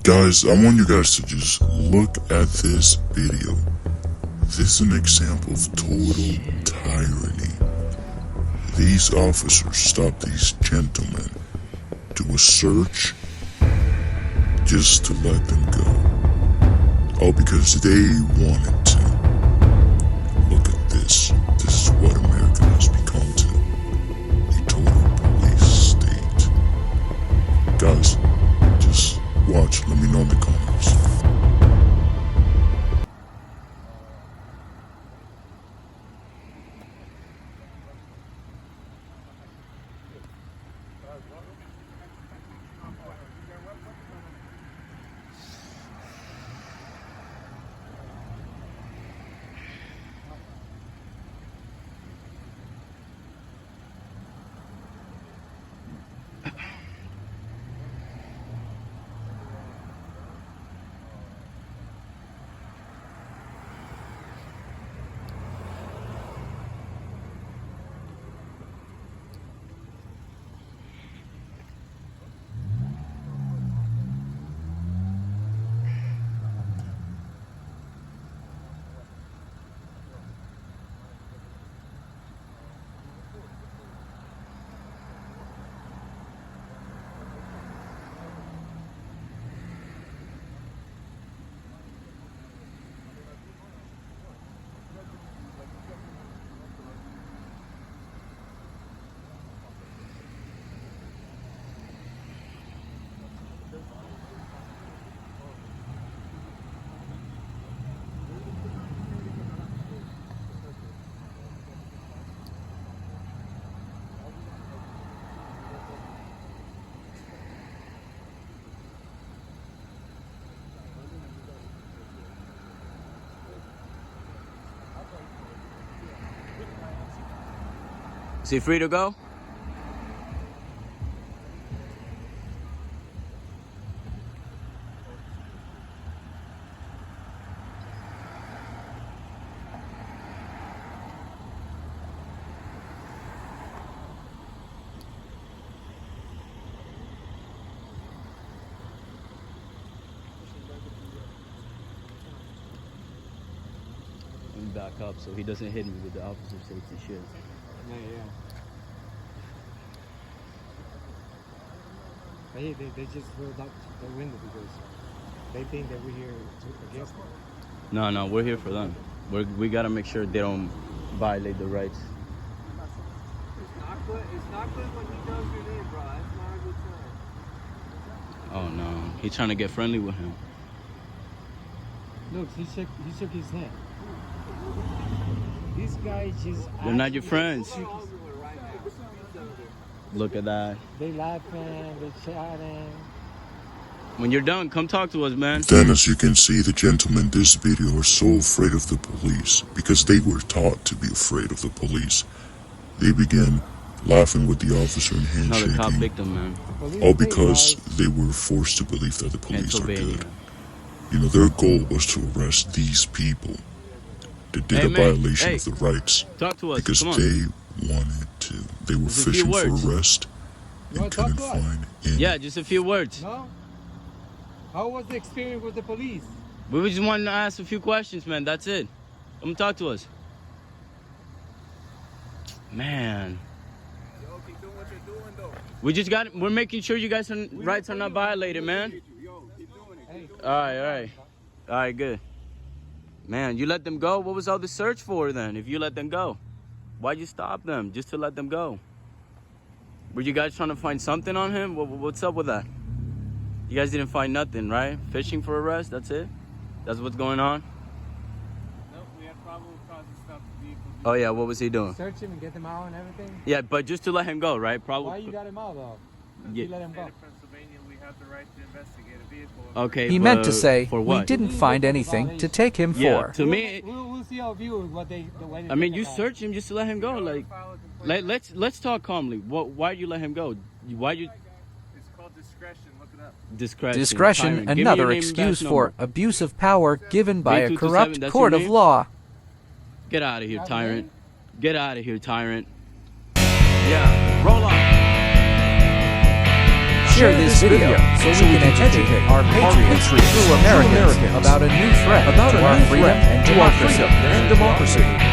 Guys, I want you guys to just look at this video. This is an example of total tyranny. These officers stopped these gentlemen to a search just to let them go. All because they wanted to. Look at this. This is what America has become to. A total police state. Guys, just watch. Let me know in the comments. Is he free to go? Let me back up so he doesn't hit me with the officer safety shit. Yeah. They just rolled up the window because they think that we're here against them. No, we're here for them. We gotta make sure they don't violate the rights. It's not good when he does your name, bro. It's not a good time. Oh no, he's trying to get friendly with him. Look, he shook his head. These guys just... They're not your friends. Look at that. They laughing, they chatting. When you're done, come talk to us, man. Then, as you can see, the gentlemen in this video are so afraid of the police because they were taught to be afraid of the police. They began laughing with the officer and Another cop handshaking, victim, man. all because they were forced to believe that the police are Pennsylvania. good. You know, their goal was to arrest these people that did Hey, a man. violation Hey. of the rights Talk to us. because Come on. they wanted to. They were Just a few fishing for words. arrest wanna and talk couldn't to us? find any. Yeah, just a few words. No? How was the experience with the police? We just wanted to ask a few questions, man. That's it. Come talk to us. Man. Yo, keep doing what you're doing, though. We're making sure you guys' rights are not violated, man. Yo, keep doing it. All right, good. Man, you let them go? What was all the search for then, if you let them go? Why'd you stop them? Just to let them go? Were you guys trying to find something on him? What's up with that? You guys didn't find nothing, right? Fishing for arrest, that's it? That's what's going on? Nope, we had problems causing stuff to vehicles. Oh yeah, what was he doing? Search him and get him out and everything? Yeah, but just to let him go, right? Why Probably. you got him out, though? Yeah. You let him In the go. state of Pennsylvania, we have the right to investigate a vehicle. Okay, He meant to but say, for we what? didn't find anything to take him Yeah, for. to me, We'll see our view what they... the way they I mean, think you about it. search him just to let him go. Like, let's talk calmly. Why you let him go? Why you It's called discretion. Look it up. Discretion, Tyrant. Give me another your name and excuse badge for number. abuse of power given by a 3227, corrupt that's court your of name? law. Get out of here, Not tyrant. me? Get out of here, tyrant. Yeah, roll on. Share this video so we can educate our patriots through Americans about a new threat to our freedom and democracy.